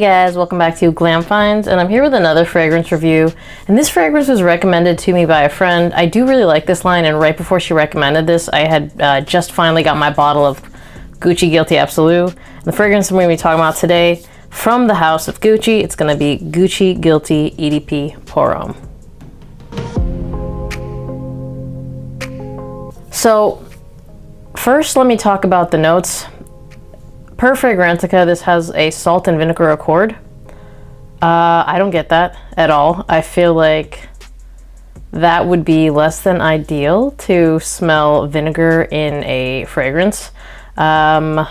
Hey guys, welcome back to Glam Finds, and I'm here with another fragrance review. And this fragrance was recommended to me by a friend. I do really like this line, and right before she recommended this, I had just finally got my bottle of Gucci Guilty Absolute. And the fragrance I'm going to be talking about today, from the house of Gucci, it's going to be Gucci Guilty EDP Pour Homme. So, first let me talk about the notes. Per Fragrantica, this has a salt and vinegar accord. I don't get that at all. I feel like that would be less than ideal to smell vinegar in a fragrance. But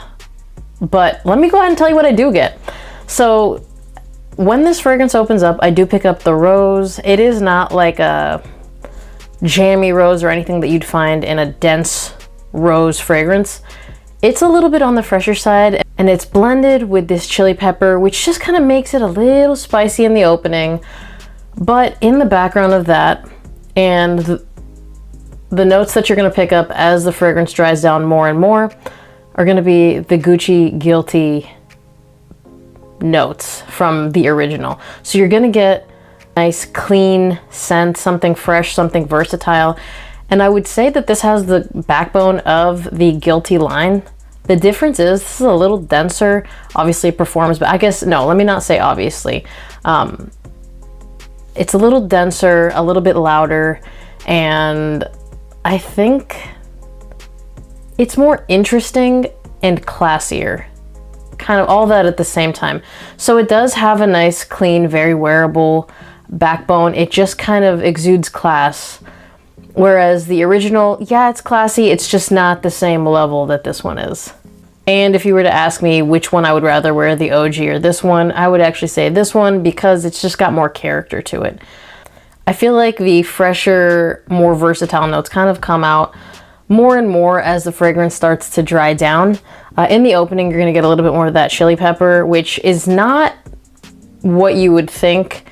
let me go ahead and tell you what I do get. So when this fragrance opens up, I do pick up the rose. It is not like a jammy rose or anything that you'd find in a dense rose fragrance. It's a little bit on the fresher side, and it's blended with this chili pepper, which just kind of makes it a little spicy in the opening. But in the background of that, and the notes that you're going to pick up as the fragrance dries down more and more are going to be the Gucci Guilty notes from the original. So you're going to get a nice clean scent, something fresh, something versatile. And I would say that this has the backbone of the Guilty line. The difference is this is a little denser. Obviously it performs, but I guess, no, let me not say obviously. It's a little denser, a little bit louder, and I think it's more interesting and classier. Kind of all that at the same time. So it does have a nice, clean, very wearable backbone. It just kind of exudes class. Whereas the original, yeah, it's classy, it's just not the same level that this one is. And if you were to ask me which one I would rather wear, the OG or this one, I would actually say this one because it's just got more character to it. I feel like the fresher, more versatile notes kind of come out more and more as the fragrance starts to dry down. In the opening, you're gonna get a little bit more of that chili pepper, which is not what you would think.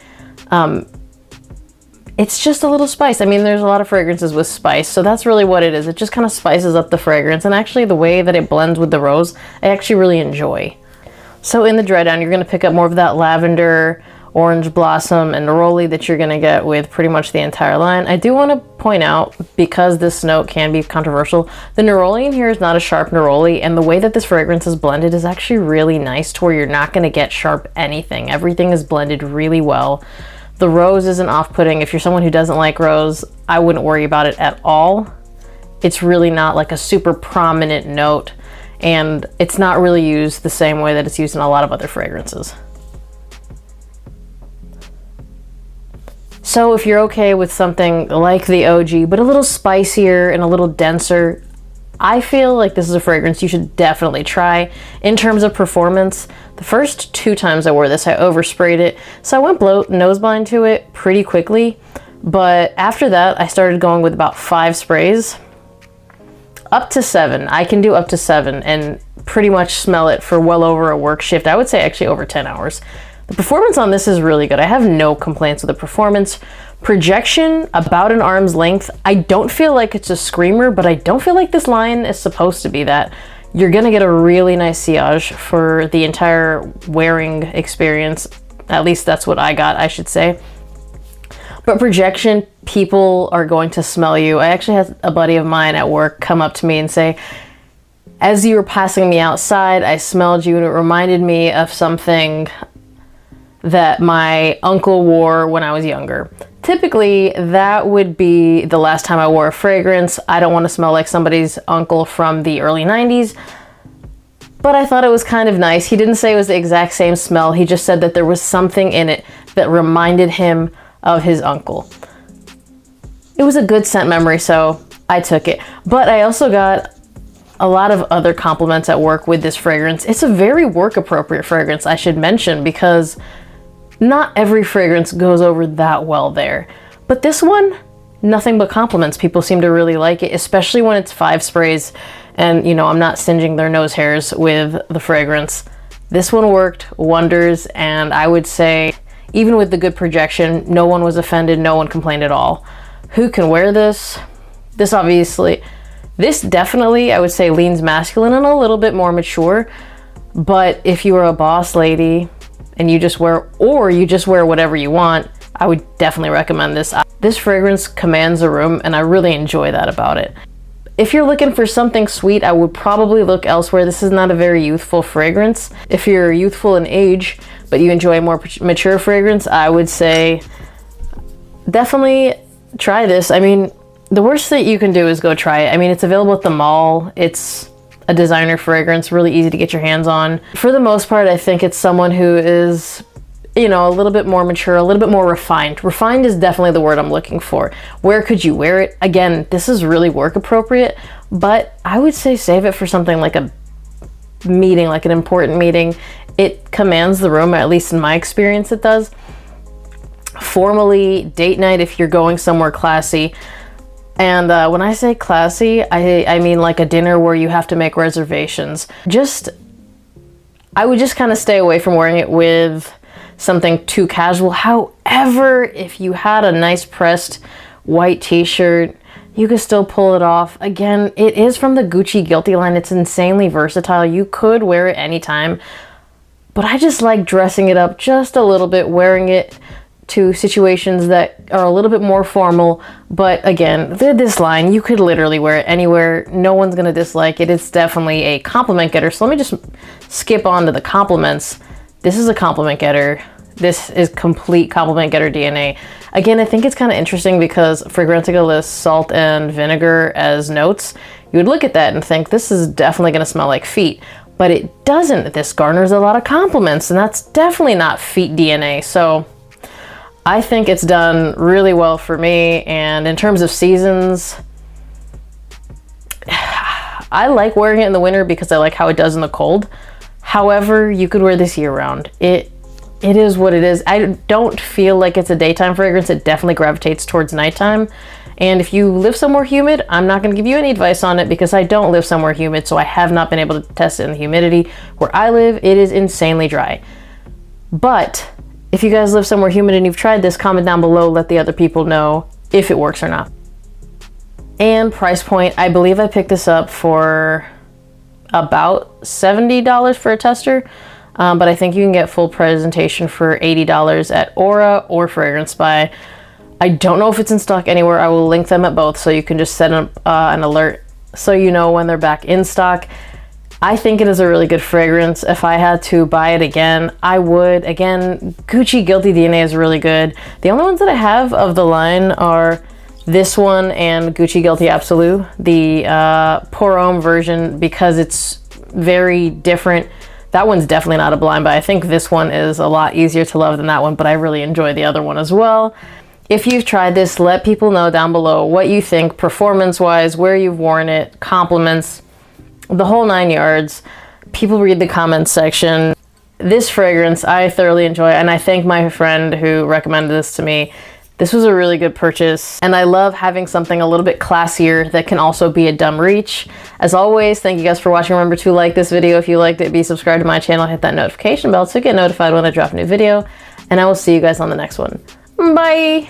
It's just a little spice. I mean, there's a lot of fragrances with spice, so that's really what it is. It just kind of spices up the fragrance, and actually the way that it blends with the rose, I actually really enjoy. So in the dry down, you're gonna pick up more of that lavender, orange blossom, and neroli that you're gonna get with pretty much the entire line. I do wanna point out, because this note can be controversial, the neroli in here is not a sharp neroli, and the way that this fragrance is blended is actually really nice to where you're not gonna get sharp anything. Everything is blended really well. The rose isn't off-putting. If you're someone who doesn't like rose, I wouldn't worry about it at all. It's really not like a super prominent note, and it's not really used the same way that it's used in a lot of other fragrances. So if you're okay with something like the OG, but a little spicier and a little denser, I feel like this is a fragrance you should definitely try. In terms of performance, the first 2 times I wore this, I oversprayed it. So I went nose blind to it pretty quickly. But after that, I started going with about 5 sprays. Up to 7. I can do up to 7 and pretty much smell it for well over a work shift. I would say actually over 10 hours. The performance on this is really good. I have no complaints with the performance. Projection, about an arm's length. I don't feel like it's a screamer, but I don't feel like this line is supposed to be that. You're gonna get a really nice sillage for the entire wearing experience. At least that's what I got, I should say. But projection, people are going to smell you. I actually had a buddy of mine at work come up to me and say, as you were passing me outside, I smelled you and it reminded me of something that my uncle wore when I was younger. Typically, that would be the last time I wore a fragrance. I don't want to smell like somebody's uncle from the early 90s, but I thought it was kind of nice. He didn't say it was the exact same smell. He just said that there was something in it that reminded him of his uncle. It was a good scent memory, so I took it. But I also got a lot of other compliments at work with this fragrance. It's a very work-appropriate fragrance, I should mention, because not every fragrance goes over that well there. But this one, nothing but compliments. People seem to really like it, especially when it's 5 sprays and, you know, I'm not singeing their nose hairs with the fragrance. This one worked wonders, and I would say, even with the good projection, no one was offended, no one complained at all. Who can wear this? This definitely, I would say, leans masculine and a little bit more mature. But if you are a boss lady and you just wear, or you just wear whatever you want, I would definitely recommend this. This fragrance commands a room, and I really enjoy that about it. If you're looking for something sweet, I would probably look elsewhere. This is not a very youthful fragrance. If you're youthful in age, but you enjoy a more mature fragrance, I would say definitely try this. I mean, the worst that you can do is go try it. I mean, it's available at the mall. It's a designer fragrance, really easy to get your hands on. For the most part, I think it's someone who is, you know, a little bit more mature, a little bit more refined. Refined is definitely the word I'm looking for. Where could you wear it? Again, this is really work appropriate, but I would say save it for something like a meeting, like an important meeting. It commands the room, at least in my experience it does. Formally, date night if you're going somewhere classy. And when I say classy, I mean like a dinner where you have to make reservations. I would just kind of stay away from wearing it with something too casual. However, if you had a nice pressed white t-shirt, you could still pull it off. Again, it is from the Gucci Guilty line. It's insanely versatile. You could wear it anytime, but I just like dressing it up just a little bit, wearing it to situations that are a little bit more formal. But again, this line, you could literally wear it anywhere. No one's gonna dislike it. It's definitely a compliment getter. So let me just skip on to the compliments. This is a compliment getter. This is complete compliment getter DNA. Again, I think it's kind of interesting because Fragrantica lists salt and vinegar as notes. You would look at that and think this is definitely going to smell like feet, but it doesn't. This garners a lot of compliments, and that's definitely not feet DNA. So I think it's done really well for me. And in terms of seasons, I like wearing it in the winter because I like how it does in the cold. However, you could wear this year round. It is what it is. I don't feel like it's a daytime fragrance. It definitely gravitates towards nighttime. And if you live somewhere humid, I'm not going to give you any advice on it because I don't live somewhere humid, so I have not been able to test it in the humidity. Where I live, it is insanely dry. But if you guys live somewhere humid and you've tried this, comment down below, let the other people know if it works or not. And price point, I believe I picked this up for about $70 for a tester, but I think you can get full presentation for $80 at Aura or Fragrance Spy. I don't know if it's in stock anywhere. I will link them at both so you can just set up an alert so you know when they're back in stock. I think it is a really good fragrance. If I had to buy it again, I would. Again, Gucci Guilty DNA is really good. The only ones that I have of the line are this one and Gucci Guilty Absolute, the Pour Homme version, because it's very different. That one's definitely not a blind buy. I think this one is a lot easier to love than that one, but I really enjoy the other one as well. If you've tried this, let people know down below what you think performance-wise, where you've worn it, compliments, the whole 9 yards. People read the comments section. This fragrance I thoroughly enjoy, and I thank my friend who recommended this to me. This was a really good purchase, and I love having something a little bit classier that can also be a dumb reach. As always, thank you guys for watching. Remember to like this video if you liked it, be subscribed to my channel, hit that notification bell to get notified when I drop a new video, and I will see you guys on the next one. Bye!